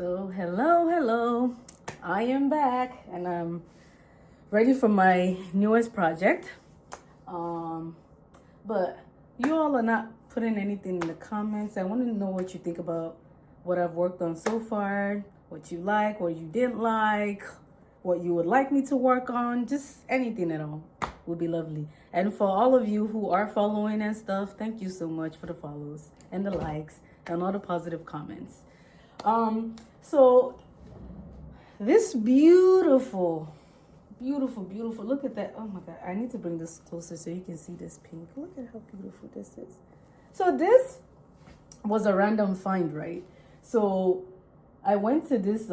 So hello, I am back and I'm ready for my newest project. But you all are not putting anything in the comments. I want to know what you think about what I've worked on so far, what you like, what you didn't like, what you would like me to work on, just anything at all would be lovely. And for all of you who are following and stuff, thank you so much for the follows and the likes and all the positive comments. So this beautiful, look at that. Oh my God, I need to bring this closer so you can see this pink. Look at how beautiful this is. So this was a random find, right? So I went to this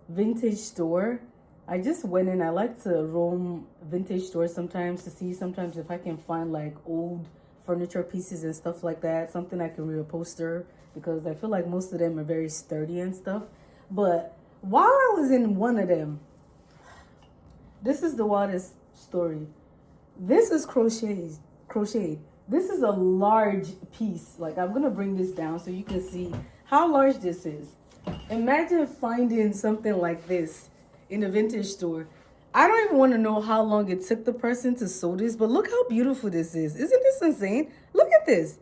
vintage store. I just went in. I like to roam vintage stores sometimes to see sometimes if I can find like old furniture pieces and stuff like that, something I can reupholster, because I feel like most of them are very sturdy and stuff. But while I was in one of them, this is the wildest story. This is crocheted. This is a large piece. Like, I'm gonna bring this down so you can see how large this is. Imagine finding something like this in a vintage store. I don't even want to know how long it took the person to sew this, but look how beautiful this is. Isn't this insane? Look at this.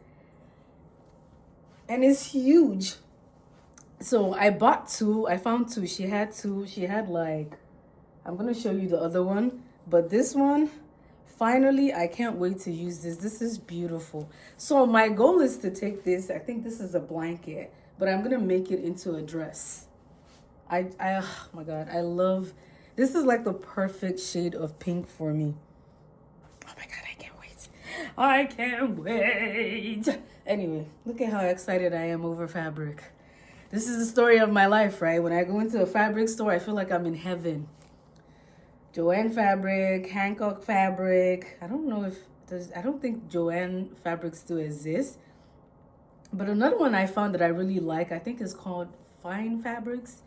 And it's huge. So I bought two. I found two. She had two. She had like, I'm going to show you the other one. But this one, finally, I can't wait to use this. This is beautiful. So my goal is to take this. I think this is a blanket, but I'm going to make it into a dress. Oh my God, I love, this is like the perfect shade of pink for me. Oh my God, I can't wait. I can't wait. Anyway, look at how excited I am over fabric. This is the story of my life, right? When I go into a fabric store, I feel like I'm in heaven. Joanne fabric, Hancock fabric. I don't know if I don't think Joanne fabric still exists. But another one I found that I really like, I think is called Fine Fabrics.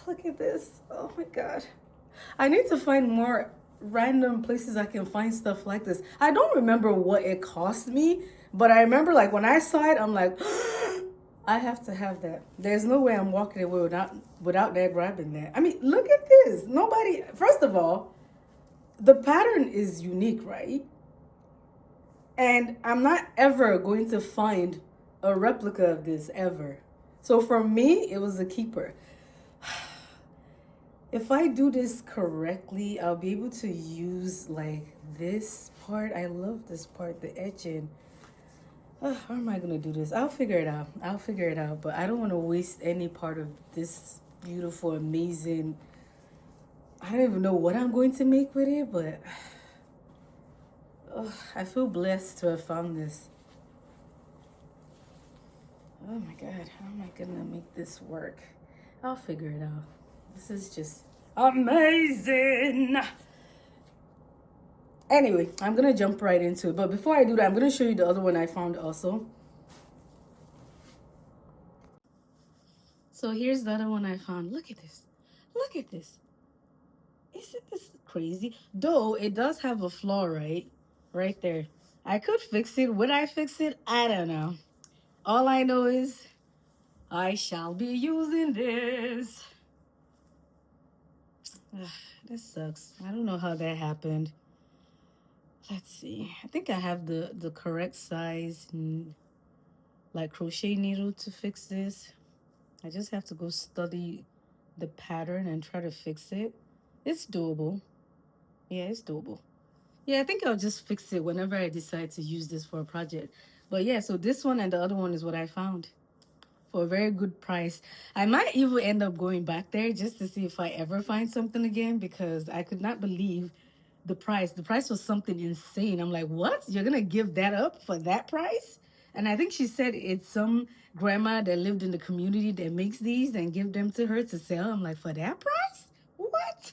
Look at this. Oh my God. I need to find more random places I can find stuff like this. I don't remember what it cost me, but I remember like when I saw it, I'm like, I have to have that. There's no way I'm walking away without that grabbing that. I mean, look at this. Nobody, first of all, the pattern is unique, right? And I'm not ever going to find a replica of this ever. So for me, it was a keeper. If I do this correctly, I'll be able to use like this part. I love this part, the edging. How am I gonna do this? I'll figure it out. But I don't want to waste any part of this beautiful, amazing. I don't even know what I'm going to make with it, but I feel blessed to have found this. Oh my God, how am I gonna make this work? I'll figure it out. This is just amazing. Anyway, I'm gonna jump right into it. But before I do that, I'm gonna show you the other one I found also. So here's the other one I found. Look at this. Look at this. Isn't this crazy? Though it does have a flaw, right? Right there. I could fix it. Would I fix it? I don't know. All I know is I shall be using this. This sucks. I don't know how that happened. Let's see. I think I have the correct size like crochet needle to fix this. I just have to go study the pattern and try to fix it. It's doable. Yeah, it's doable. Yeah, I think I'll just fix it whenever I decide to use this for a project. But yeah, so this one and the other one is what I found for a very good price. I might even end up going back there just to see if I ever find something again, because I could not believe the price. The price was something insane. I'm like, what? You're going to give that up for that price? And I think she said it's some grandma that lived in the community that makes these and give them to her to sell. I'm like, for that price? What?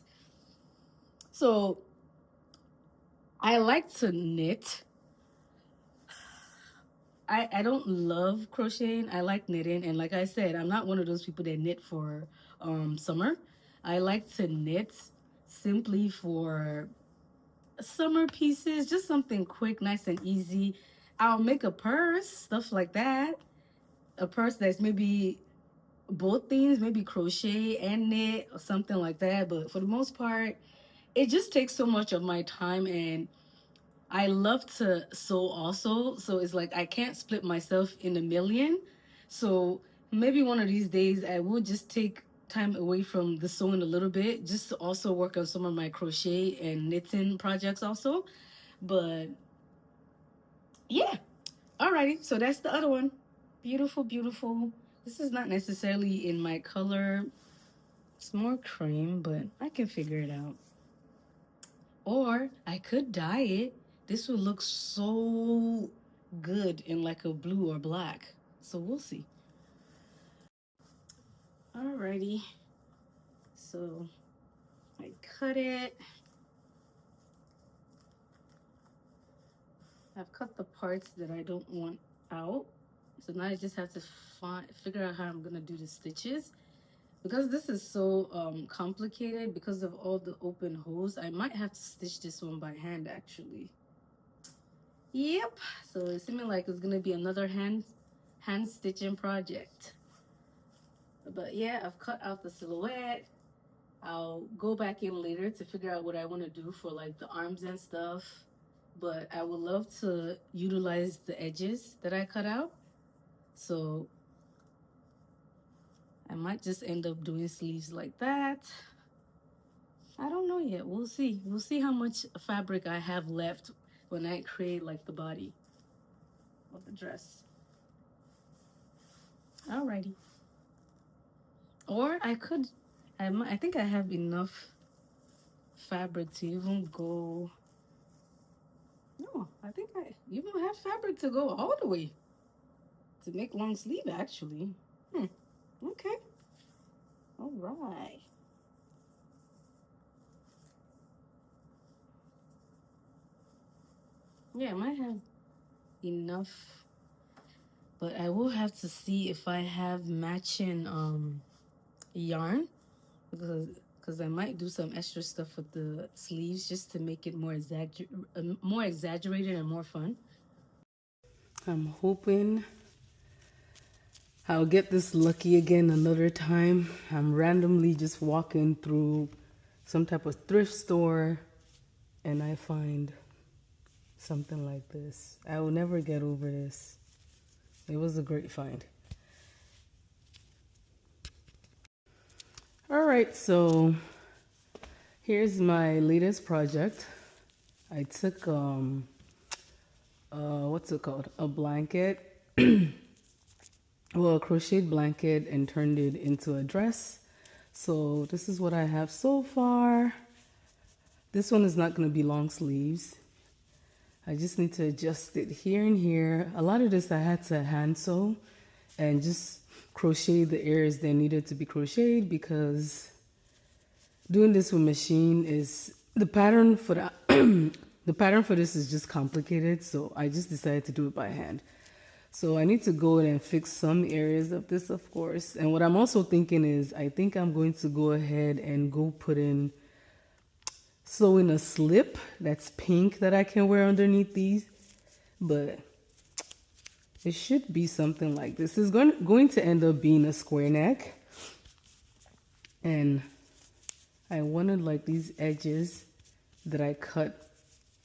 So I like to knit. I don't love crocheting. I like knitting. And like I said, I'm not one of those people that knit for summer. I like to knit simply for summer pieces, just something quick, nice and easy. I'll make a purse, stuff like that. A purse that's maybe both things, maybe crochet and knit or something like that. But for the most part, it just takes so much of my time, and I love to sew also. So it's like I can't split myself in a million. So maybe one of these days I will just take time away from the sewing a little bit just to also work on some of my crochet and knitting projects also. But yeah, alrighty. So that's the other one. Beautiful, beautiful. This is not necessarily in my color. It's more cream, but I can figure it out. Or I could dye it. This would look so good in like a blue or black. So we'll see. Alrighty. So I cut it. I've cut the parts that I don't want out. So now I just have to figure out how I'm gonna do the stitches. Because this is so complicated because of all the open holes, I might have to stitch this one by hand actually. Yep, so it's seeming like it's gonna be another hand stitching project. But yeah, I've cut out the silhouette. I'll go back in later to figure out what I want to do for like the arms and stuff. But I would love to utilize the edges that I cut out. So I might just end up doing sleeves like that. I don't know yet. We'll see. We'll see how much fabric I have left when I create like the body of the dress. Alrighty. Or I could, I think I have enough fabric to even go. No, I think I even have fabric to go all the way to make long sleeve actually. Okay. All right. Yeah, I might have enough, but I will have to see if I have matching yarn, because I might do some extra stuff with the sleeves just to make it more exaggerated and more fun. I'm hoping I'll get this lucky again another time. I'm randomly just walking through some type of thrift store and I find something like this. I will never get over this. It was a great find. All right, so here's my latest project. I took what's it called? A blanket. Well, a crocheted blanket and turned it into a dress. So this is what I have so far. This one is not going to be long sleeves. I just need to adjust it here and here. A lot of this I had to hand sew and just crochet the areas that needed to be crocheted, because doing this with machine is the pattern for the the pattern for this is just complicated, so I just decided to do it by hand. So I need to go in and fix some areas of this, of course. And what I'm also thinking is I think I'm going to go ahead and go sew in a slip that's pink that I can wear underneath these. But it should be something like this. It's going to end up being a square neck. And I wanted like these edges that I cut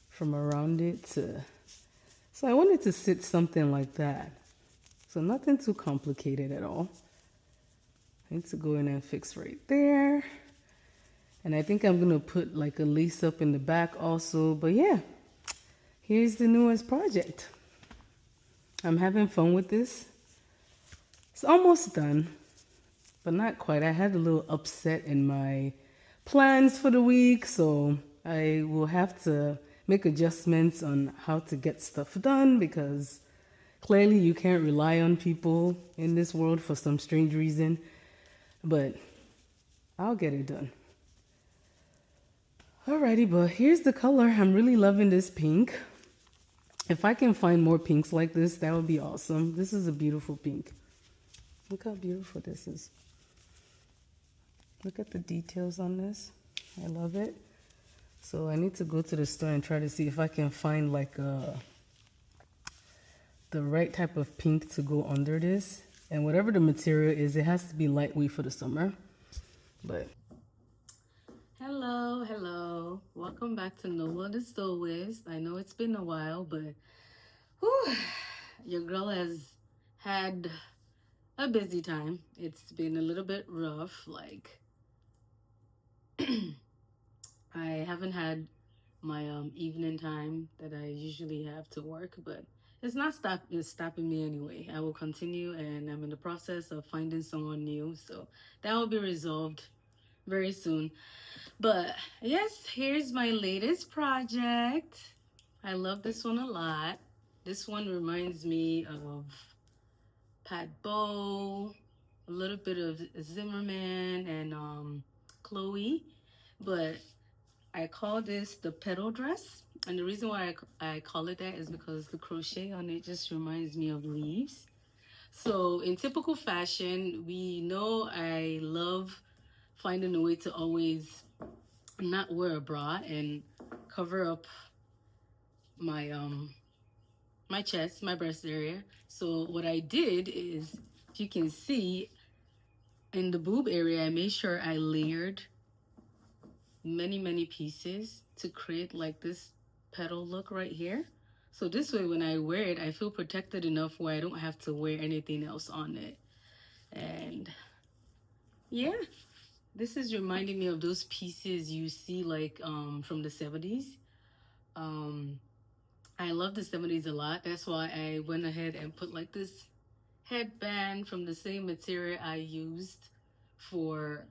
from around it to... So I wanted to sit something like that. So nothing too complicated at all. I need to go in and fix right there. And I think I'm gonna put like a lace up in the back also. But yeah, here's the newest project. I'm having fun with this. It's almost done, but not quite. I had a little upset in my plans for the week, so I will have to make adjustments on how to get stuff done, because clearly you can't rely on people in this world for some strange reason, but I'll get it done. Alrighty, but here's the color. I'm really loving this pink. If I can find more pinks like this, that would be awesome. This is a beautiful pink. Look how beautiful this is. Look at the details on this. I love it. So I need to go to the store and try to see if I can find like the right type of pink to go under this. And whatever the material is, it has to be lightweight for the summer. But hello, welcome back to Nola the Sewist. I know it's been a while, but whew, your girl has had a busy time. It's been a little bit rough. Like I haven't had my evening time that I usually have to work, but it's not stopping me anyway. I will continue, and I'm in the process of finding someone new, so that will be resolved very soon. But yes, here's my latest project. I love this one a lot. This one reminds me of Pat Bow, a little bit of Zimmerman and Chloe, but I call this the petal dress. And the reason why I call it that is because the crochet on it just reminds me of leaves. So in typical fashion, we know I love finding a way to always not wear a bra and cover up my my chest, my breast area. So what I did is, if you can see, in the boob area, I made sure I layered many pieces to create like this petal look right here. So this way, when I wear it, I feel protected enough where I don't have to wear anything else on it. And yeah, this is reminding me of those pieces you see like from the 70s. I love the 70s a lot. That's why I went ahead and put like this headband from the same material I used for,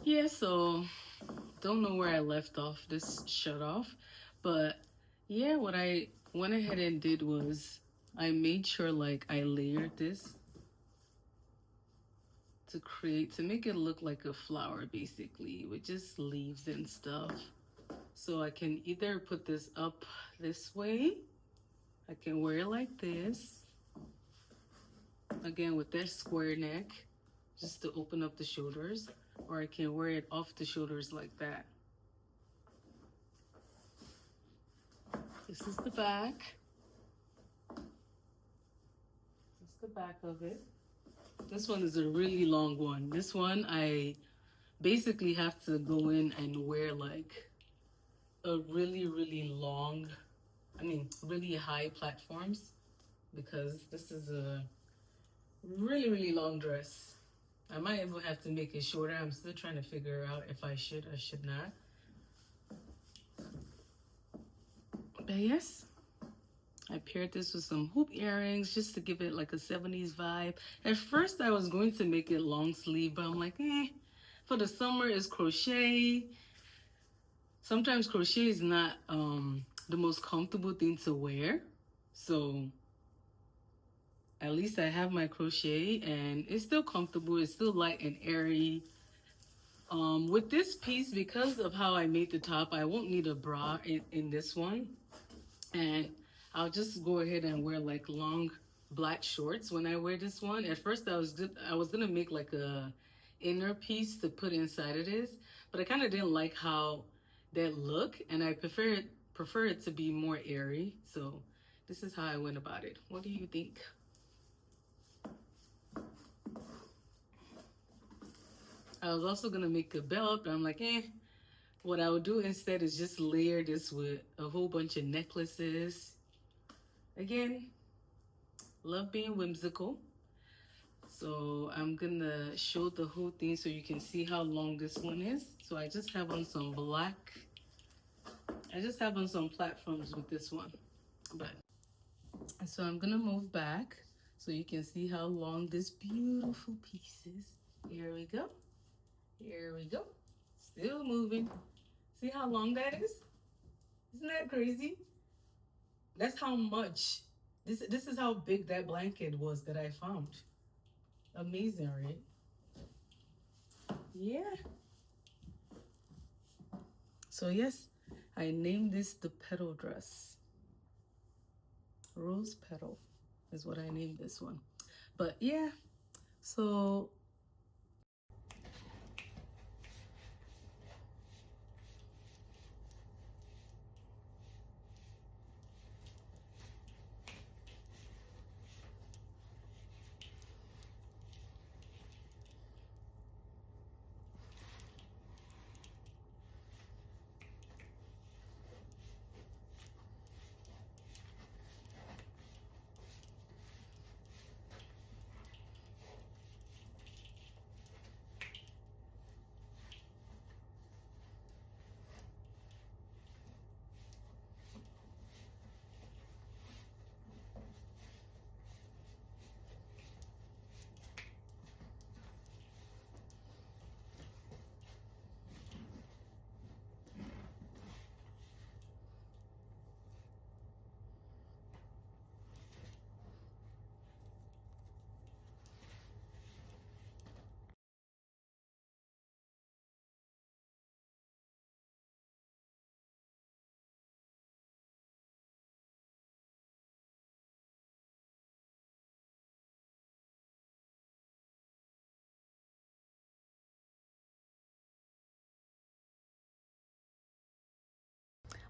yeah, so don't know where I left off this shut off, but yeah, what I went ahead and did was I made sure like I layered this to make it look like a flower, basically, with just leaves and stuff. So I can either put this up this way, I can wear it like this, again with that square neck, just to open up the shoulders, or I can wear it off the shoulders like that. This is the back. This is the back of it. This one is a really long one. This one I basically have to go in and wear like a really long, really high platforms, because this is a really long dress. I might even have to make it shorter. I'm still trying to figure out if I should or should not. But yes, I paired this with some hoop earrings just to give it like a 70s vibe. At first I was going to make it long sleeve, but I'm like, for the summer it's crochet. Sometimes crochet is not the most comfortable thing to wear. So at least I have my crochet and it's still comfortable. It's still light and airy. With this piece, because of how I made the top, I won't need a bra in this one. And I'll just go ahead and wear like long black shorts when I wear this one. At first I was gonna make like a inner piece to put inside of this, but I kind of didn't like how that look, and I prefer it to be more airy. So this is how I went about it. What do you think? I was also gonna make a belt, but I'm like, what I would do instead is just layer this with a whole bunch of necklaces. Again, love being whimsical. So I'm gonna show the whole thing so you can see how long this one is. So I just have on some platforms with this one. But so I'm gonna move back so you can see how long this beautiful piece is. Here we go. Here we go. Still moving. See how long that is? Isn't that crazy? That's how much. This is how big that blanket was that I found. Amazing, right? Yeah. So yes, I named this the petal dress. Rose petal is what I named this one. But yeah, so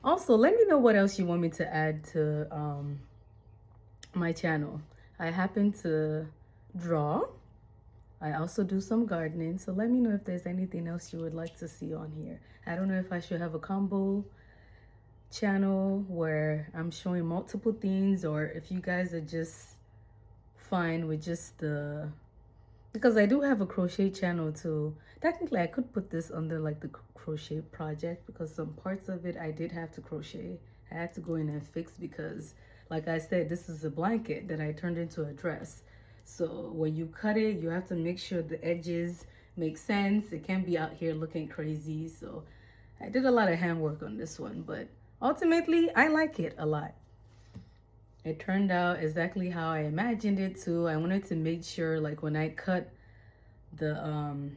Also, let me know what else you want me to add to my channel. I happen to draw. I also do some gardening, so let me know if there's anything else you would like to see on here. I don't know if I should have a combo channel where I'm showing multiple things, or if you guys are just fine with just the, because I do have a crochet channel too. Technically I could put this under like the crochet project, because some parts of it I did have to crochet. I had to go in and fix, because like I said, this is a blanket that I turned into a dress. So when you cut it, you have to make sure the edges make sense. It can't be out here looking crazy. So I did a lot of handwork on this one, but ultimately I like it a lot. It turned out exactly how I imagined it to. I wanted to make sure, like when I cut the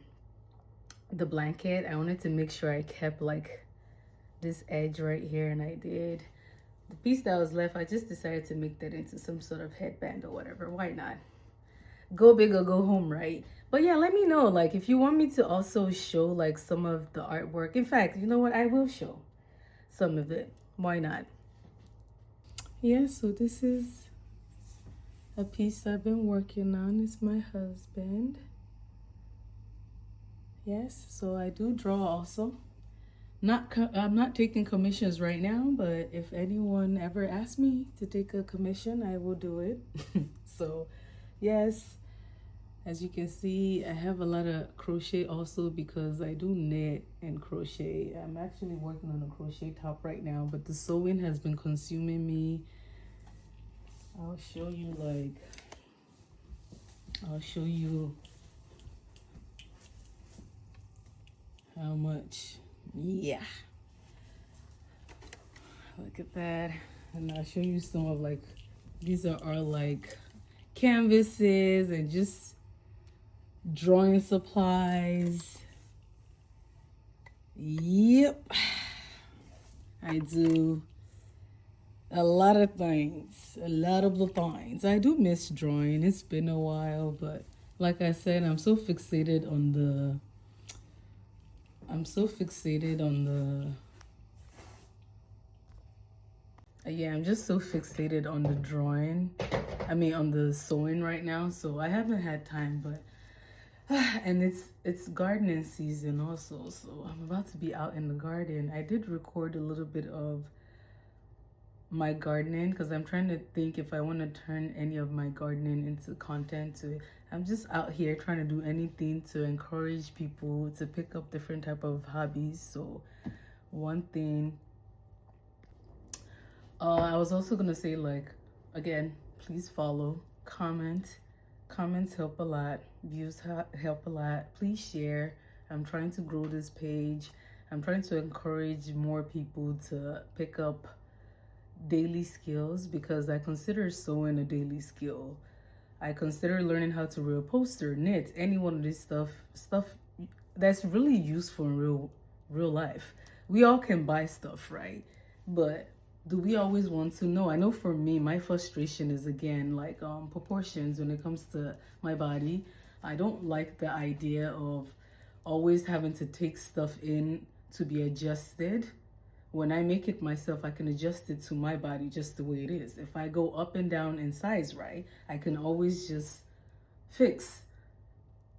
blanket, I wanted to make sure I kept like this edge right here, and I did. The piece that was left, I just decided to make that into some sort of headband or whatever. Why not? Go big or go home, right? But yeah, let me know, like, if you want me to also show like some of the artwork. In fact, you know what? I will show some of it. Why not? Yeah, so this is a piece I've been working on. It's my husband. Yes, so I do draw also. I'm not taking commissions right now, but if anyone ever asks me to take a commission, I will do it. So yes, as you can see, I have a lot of crochet also, because I do knit and crochet. I'm actually working on a crochet top right now, but the sewing has been consuming me. I'll show you how much. Yeah, look at that. And I'll show you some of like, these are like canvases and just drawing supplies. Yep, I do a lot of things, a lot of the things. I do miss drawing. It's been a while, but like I said, I'm so fixated on the yeah, I'm just so fixated on the drawing. I mean, on the sewing right now, so I haven't had time, but and it's gardening season also, so I'm about to be out in the garden. I did record a little bit of my gardening, because I'm trying to think if I want to turn any of my gardening into content. I'm just out here trying to do anything to encourage people to pick up different type of hobbies. So one thing, I was also gonna say, like, again, please follow, comment. Comments help a lot, views help a lot. Please share. I'm trying to grow this page. I'm trying to encourage more people to pick up daily skills, because I consider sewing a daily skill. I consider learning how to reupholster, knit, any one of this stuff that's really useful in real life. We all can buy stuff, right? But do we always want to know? I know for me, my frustration is, again, like proportions when it comes to my body. I don't like the idea of always having to take stuff in to be adjusted. When I make it myself, I can adjust it to my body just the way it is. If I go up and down in size, right, I can always just fix.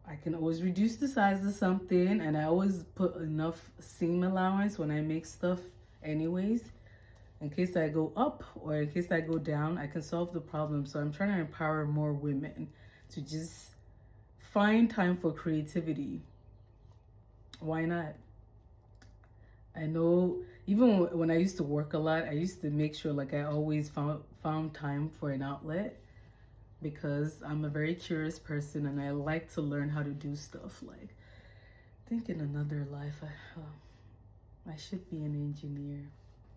I can always reduce the size of something, and I always put enough seam allowance when I make stuff anyways. In case I go up or in case I go down, I can solve the problem. So I'm trying to empower more women to just find time for creativity. Why not? I know even when I used to work a lot, I used to make sure like I always found time for an outlet, because I'm a very curious person and I like to learn how to do stuff. Like, I think in another life, I should be an engineer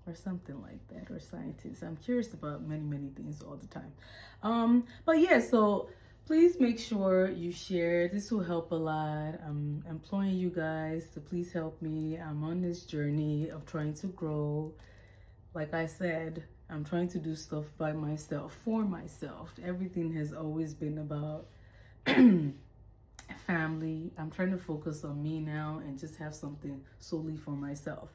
or something like that, or scientist. I'm curious about many things all the time. But yeah, so please make sure you share. This will help a lot. I'm imploring you guys to please help me. I'm on this journey of trying to grow. Like I said, I'm trying to do stuff by myself, for myself. Everything has always been about family. I'm trying to focus on me now and just have something solely for myself.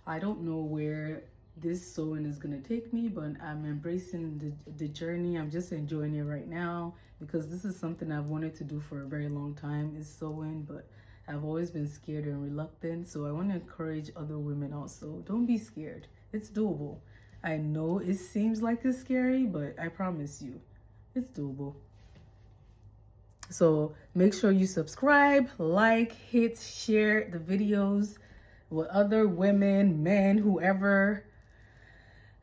I don't know where this sewing is gonna take me, but I'm embracing the journey. I'm just enjoying it right now because this is something I've wanted to do for a very long time, is sewing, but I've always been scared and reluctant. So I want to encourage other women also. Don't be scared. It's doable. I know it seems like it's scary, but I promise you, it's doable. So make sure you subscribe, like, hit, share the videos with other women, men, whoever.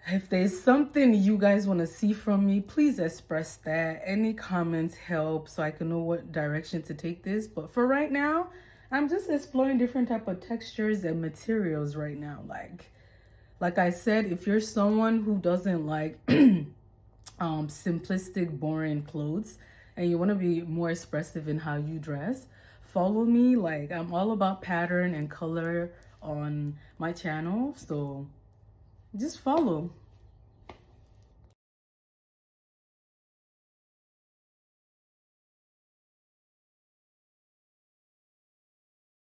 If there's something you guys want to see from me, please express that. Any comments help so I can know what direction to take this. But for right now, I'm just exploring different type of textures and materials right now. Like I said, if you're someone who doesn't like simplistic, boring clothes and you want to be more expressive in how you dress, follow me. Like, I'm all about pattern and color on my channel, so just follow.